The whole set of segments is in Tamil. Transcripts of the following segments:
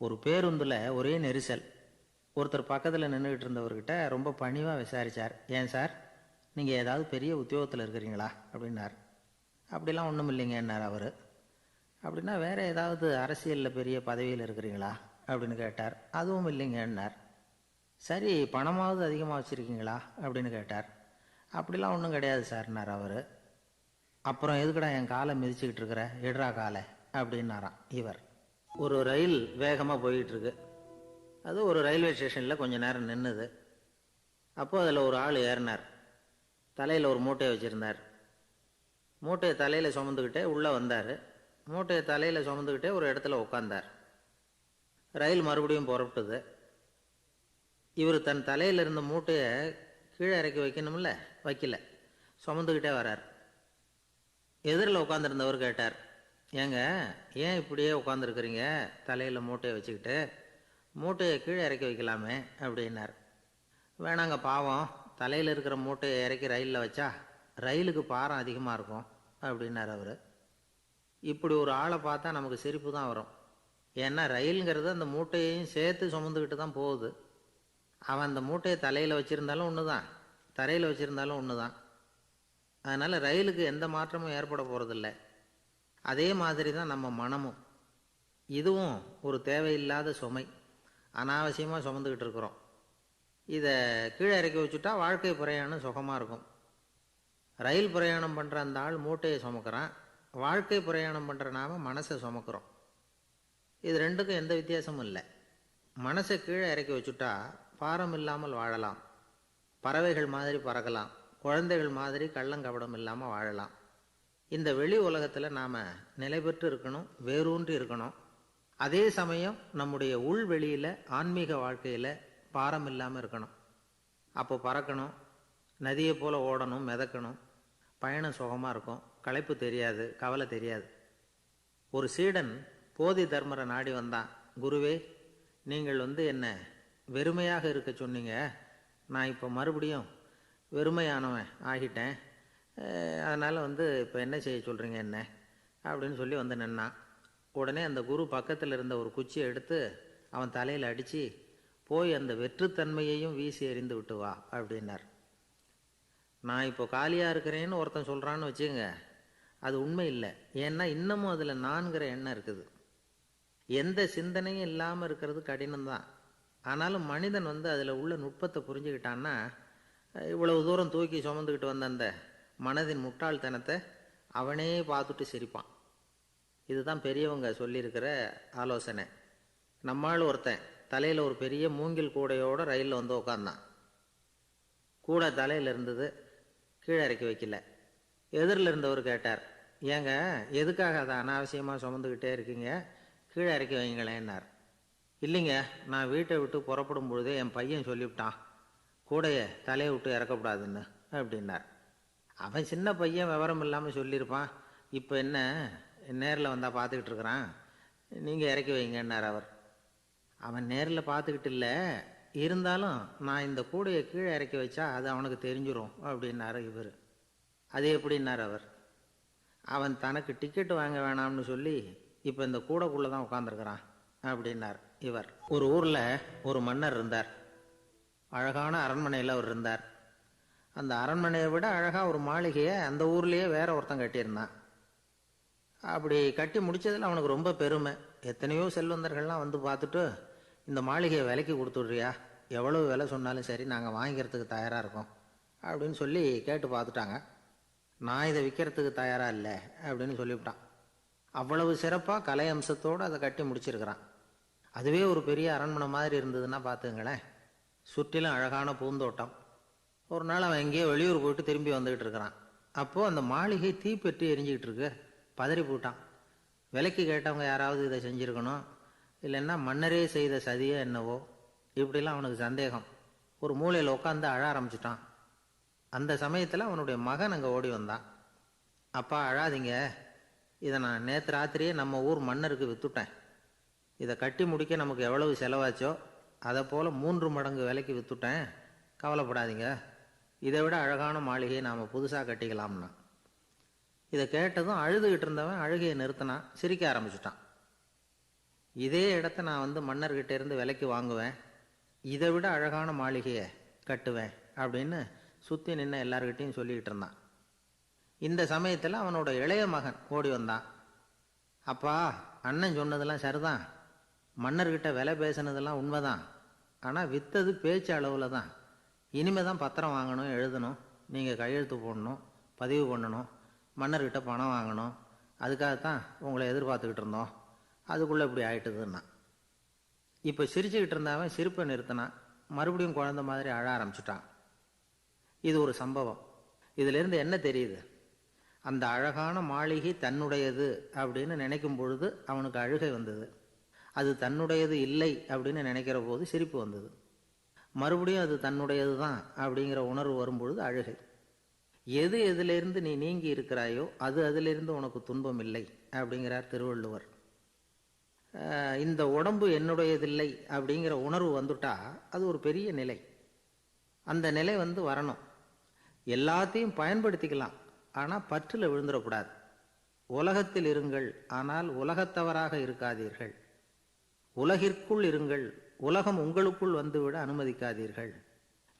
ஒரு பேருந்தில் ஒரே நெரிசல். ஒருத்தர் பக்கத்தில் நின்றுக்கிட்டு இருந்தவர்கிட்ட ரொம்ப பணிவாக விசாரித்தார். ஏன் சார், நீங்கள் ஏதாவது பெரிய உத்தியோகத்தில் இருக்கிறீங்களா அப்படின்னார். அப்படிலாம் ஒன்றும் இல்லைங்கன்னார் அவர். அப்படின்னா வேறு ஏதாவது அரசியலில் பெரிய பதவியில் இருக்கிறீங்களா அப்படின்னு கேட்டார். அதுவும் இல்லைங்கன்னார். சரி, பணமாவது அதிகமாக வச்சுருக்கீங்களா அப்படின்னு கேட்டார். அப்படிலாம் ஒன்றும் கிடையாது சார்னார் அவர். அப்புறம் எதுக்குடா என் காலை மிதிச்சுக்கிட்டு இருக்கிற, எடுறா காலை அப்படின்னாராம் இவர். ஒரு ரயில் வேகமாக போயிட்டுருக்கு. அது ஒரு ரயில்வே ஸ்டேஷனில் கொஞ்சம் நேரம் நின்றுது. அப்போது அதில் ஒரு ஆள் ஏறினார். தலையில் ஒரு மூட்டையை வச்சுருந்தார். மூட்டையை தலையில் சுமந்துக்கிட்டே உள்ளே வந்தார். மூட்டையை தலையில் சுமந்துக்கிட்டே ஒரு இடத்துல உட்காந்தார். ரயில் மறுபடியும் புறப்பட்டுது. இவர் தன் தலையில் இருந்த மூட்டையை கீழே இறக்கி வைக்கணும்ல, வைக்கல, சுமந்துக்கிட்டே வரார். எதிரில் உட்காந்துருந்தவர் கேட்டார், ஏங்க ஏன் இப்படியே உட்காந்துருக்குறீங்க தலையில் மூட்டையை வச்சுக்கிட்டு, மூட்டையை கீழே இறக்கி வைக்கலாமே அப்படின்னார். வேணாங்க, பாவம், தலையில் இருக்கிற மூட்டையை இறக்கி ரயிலில் வச்சா ரயிலுக்கு பாரம் அதிகமாக இருக்கும் அப்படின்னார் அவர். இப்படி ஒரு ஆளை பார்த்தா நமக்கு சிரிப்பு தான் வரும். ஏன்னா ரயிலுங்கிறது அந்த மூட்டையையும் சேர்த்து சுமந்துக்கிட்டு தான் போகுது. அவன் அந்த மூட்டையை தலையில் வச்சுருந்தாலும் ஒன்று தான், தரையில் வச்சுருந்தாலும் ஒன்று தான். அதனால் ரயிலுக்கு எந்த மாற்றமும் ஏற்பட போகிறதில்ல. அதே மாதிரி தான் நம்ம மனமும். இதுவும் ஒரு தேவையில்லாத சுமை, அனாவசியமாக சுமந்துக்கிட்டு இருக்கிறோம். இதை கீழே இறக்கி வச்சுட்டா வாழ்க்கை பிரயாணம் சுகமாக இருக்கும். ரயில் பிரயாணம் பண்ணுற அந்த ஆள் மூட்டையை சுமக்கிறான், வாழ்க்கை பிரயாணம் பண்ணுற நாம மனசை சுமக்கிறோம். இது ரெண்டுக்கும் எந்த வித்தியாசமும் இல்லை. மனசை கீழே இறக்கி வச்சுட்டா பாரம் இல்லாமல் வாழலாம், பறவைகள் மாதிரி பறக்கலாம், குழந்தைகள் மாதிரி கள்ளங்கபடம் இல்லாமல் வாழலாம். இந்த வெளி உலகத்தில் நாம் நிலை பெற்று இருக்கணும், வேரூன்றி இருக்கணும். அதே சமயம் நம்முடைய உள்வெளியில் ஆன்மீக வாழ்க்கையில் பாரம் இல்லாமல் இருக்கணும். அப்போ பறக்கணும், நதியை போல் ஓடணும், மிதக்கணும். பயணம் சுகமாக இருக்கும், களைப்பு தெரியாது, கவலை தெரியாது. ஒரு சீடன் போதி தர்மரை நாடி வந்தான். குருவே, நீங்கள் என்ன வெறுமையாக இருக்க சொன்னீங்க, நான் இப்போ மறுபடியும் வெறுமையானவன் ஆகிட்டேன், அதனால் இப்போ என்ன செய்ய சொல்கிறீங்க என்ன அப்படின்னு சொல்லி நின்னான். உடனே அந்த குரு பக்கத்தில் இருந்த ஒரு குச்சியை எடுத்து அவன் தலையில் அடித்து, போய் அந்த வெற்றுத்தன்மையையும் வீசி எறிந்து விட்டு வா அப்படின்னார். நான் இப்போ காலியாக இருக்கிறேன்னு ஒருத்தன் சொல்கிறான்னு வச்சுங்க, அது உண்மை இல்லை. ஏன்னா இன்னமும் அதில் நான்கிற எண்ணம் இருக்குது. எந்த சிந்தனையும் இல்லாமல் இருக்கிறது கடினம்தான். ஆனாலும் மனிதன் அதில் உள்ள நுட்பத்தை புரிஞ்சுக்கிட்டான்னா இவ்வளவு தூரம் தூக்கி சுமந்துக்கிட்டு வந்த அந்த மனதின் முட்டாள்தனத்தை அவனே பார்த்துட்டு சிரிப்பான். இதுதான் பெரியவங்க சொல்லியிருக்கிற ஆலோசனை. நம்மால் ஒருத்தன் தலையில் ஒரு பெரிய மூங்கில் கூடையோடு ரயிலில் உட்காந்தான். கூடை தலையில் இருந்தது, கீழே இறக்கி வைக்கல. எதிரில் இருந்தவர் கேட்டார், ஏங்க எதுக்காக அதை அனாவசியமாக சுமந்துக்கிட்டே இருக்கீங்க, கீழே இறக்கி வைங்களேன்னார். இல்லைங்க, நான் வீட்டை விட்டு புறப்படும் பொழுதே என் பையன் சொல்லிவிட்டான், கூடையை தலையை விட்டு இறக்கக்கூடாதுன்னு அப்படின்னார். அவன் சின்ன பையன், விவரம் இல்லாமல் சொல்லியிருப்பான். இப்போ என்ன நேரில் வந்தால் பார்த்துக்கிட்டு இருக்கிறான், நீங்கள் இறக்கி வைங்கன்னார் அவர். அவன் நேரில் பார்த்துக்கிட்டு இல்லை, இருந்தாலும் நான் இந்த கூடையை கீழே இறக்கி வச்சா அது அவனுக்கு தெரிஞ்சிடும் அப்படின்னாரு இவர். அது எப்படின்னார் அவர். அவன் தனக்கு டிக்கெட்டு வாங்க வேணாம்னு சொல்லி இப்போ இந்த கூடைக்குள்ளே தான் உட்காந்துருக்கிறான் அப்படின்னார் இவர். ஒரு ஊரில் ஒரு மன்னர் இருந்தார். அழகான அரண்மனையில் அவர் இருந்தார். அந்த அரண்மனையை விட அழகாக ஒரு மாளிகையை அந்த ஊர்லேயே வேற ஒருத்தன் கட்டியிருந்தான். அப்படி கட்டி முடித்ததில் அவனுக்கு ரொம்ப பெருமை. எத்தனையோ செல்வந்தர்கள்லாம் பார்த்துட்டு, இந்த மாளிகையை விலைக்கு கொடுத்துட்றியா, எவ்வளவு விலை சொன்னாலும் சரி நாங்கள் வாங்கிக்கிறதுக்கு தயாராக இருக்கோம் அப்படின்னு சொல்லி கேட்டு பார்த்துட்டாங்க. நான் இதை விற்கிறதுக்கு தயாராக இல்லை அப்படின்னு சொல்லிவிட்டான். அவ்வளவு சிறப்பாக கலை அம்சத்தோடு அதை கட்டி முடிச்சிருக்கிறான். அதுவே ஒரு பெரிய அரண்மனை மாதிரி இருந்ததுன்னா பார்த்துங்களேன். சுற்றிலும் அழகான பூந்தோட்டம். ஒரு நாள் அவன் எங்கேயோ வெளியூர் போயிட்டு திரும்பி வந்துக்கிட்டு இருக்கிறான். அப்போது அந்த மாளிகை தீப்பெட்டி எரிஞ்சிக்கிட்டு இருக்கு. பதறி போட்டான். விலைக்கு கேட்டவங்க யாராவது இதை செஞ்சுருக்கணும், இல்லைன்னா மன்னரே செய்த சதியோ என்னவோ, இப்படிலாம் அவனுக்கு சந்தேகம். ஒரு மூலையில் உட்காந்து அழ ஆரம்பிச்சிட்டான். அந்த சமயத்தில் அவனுடைய மகன் அங்கே ஓடி வந்தான். அப்பா அழாதீங்க, இதை நான் நேற்று ராத்திரியே நம்ம ஊர் மன்னருக்கு விற்றுட்டேன். இதை கட்டி முடிக்க நமக்கு எவ்வளவு செலவாச்சோ அதை போல் 3 மடங்கு விலைக்கு விற்றுட்டேன், கவலைப்படாதீங்க, இதை விட அழகான மாளிகையை நாம் புதுசாக கட்டிக்கலாம்னா. இதை கேட்டதும் அழுதுகிட்டு இருந்தவன் அழுகையை நிறுத்தினான், சிரிக்க ஆரம்பிச்சிட்டான். இதே இடத்த நான் வந்து மன்னர்கிட்ட இருந்து விலைக்கு வாங்குவேன், இதை விட அழகான மாளிகையை கட்டுவேன் அப்படின்னு சுற்றி நின்று எல்லார்கிட்டையும் சொல்லிக்கிட்டு இருந்தான். இந்த சமயத்தில் அவனோட இளைய மகன் ஓடி வந்தான். அப்பா, அண்ணன் சொன்னதெல்லாம் சரிதான், மன்னர்கிட்ட விலை பேசினதெல்லாம் உண்மைதான், ஆனால் விற்றது பேச்சு அளவில் தான். இனிமே தான் பத்திரம் வாங்கணும், எழுதணும், நீங்கள் கையெழுத்து போடணும், பதிவு பண்ணணும், மன்னர்கிட்ட பணம் வாங்கணும், அதுக்காகத்தான் உங்களை எதிர்பார்த்துக்கிட்டு இருந்தோம், அதுக்குள்ளே இப்படி ஆயிட்டுதுன்னா. இப்போ சிரிச்சுக்கிட்டு இருந்தவன் சிரிப்பை நிறுத்தினான். மறுபடியும் குழந்தை மாதிரி அழ ஆரம்பிச்சுட்டான். இது ஒரு சம்பவம். இதிலிருந்து என்ன தெரியுது? அந்த அழகான மாளிகை தன்னுடையது அப்படின்னு நினைக்கும் பொழுது அவனுக்கு அழுகை வந்தது. அது தன்னுடையது இல்லை அப்படின்னு நினைக்கிற போது சிரிப்பு வந்தது. மறுபடியும் அது தன்னுடையது தான் அப்படிங்கிற உணர்வு வரும்பொழுது அழுகை. எது எதிலிருந்து நீ நீங்கி இருக்கிறாயோ அது அதிலிருந்து உனக்கு துன்பம் இல்லை அப்படிங்கிறார் திருவள்ளுவர். இந்த உடம்பு என்னுடையதில்லை அப்படிங்கிற உணர்வு வந்துட்டா அது ஒரு பெரிய நிலை. அந்த நிலை வந்து வரணும். எல்லாத்தையும் பயன்படுத்திக்கலாம், ஆனால் பற்றில் விழுந்துடக்கூடாது. உலகத்தில் இருங்கள், ஆனால் உலகத்தவராக இருக்காதீர்கள். உலகிற்குள் இருங்கள், உலகம் உங்களுக்குள் வந்துவிட அனுமதிக்காதீர்கள்.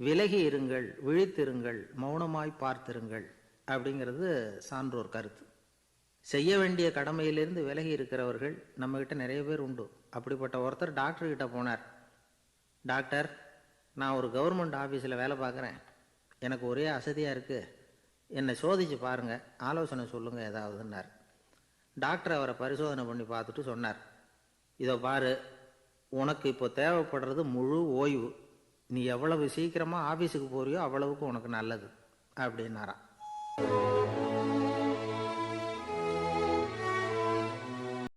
விலகி இருங்கள், விழித்திருங்கள், மௌனமாய் பார்த்திருங்கள் அப்படிங்கிறது சான்றோர் கருத்து. செய்ய வேண்டிய கடமையிலிருந்து விலகி இருக்கிறவர்கள் நம்மகிட்ட நிறைய பேர் உண்டு. அப்படிப்பட்ட ஒருத்தர் டாக்டர்கிட்ட போனார். டாக்டர், நான் ஒரு கவர்மெண்ட் ஆஃபீஸில் வேலை பார்க்குறேன், எனக்கு ஒரே அசதியாக இருக்குது, என்னை சோதிச்சு பாருங்கள், ஆலோசனை சொல்லுங்கள் ஏதாவதுன்னார். டாக்டர் அவரை பரிசோதனை பண்ணி பார்த்துட்டு சொன்னார், இதை பாரு, உனக்கு இப்போ தேவைப்படுறது முழு ஓய்வு. நீ எவ்வளவு சீக்கிரமாக ஆஃபீஸுக்கு போறியோ அவ்வளவுக்கு உனக்கு நல்லது அப்படின்னாராம்.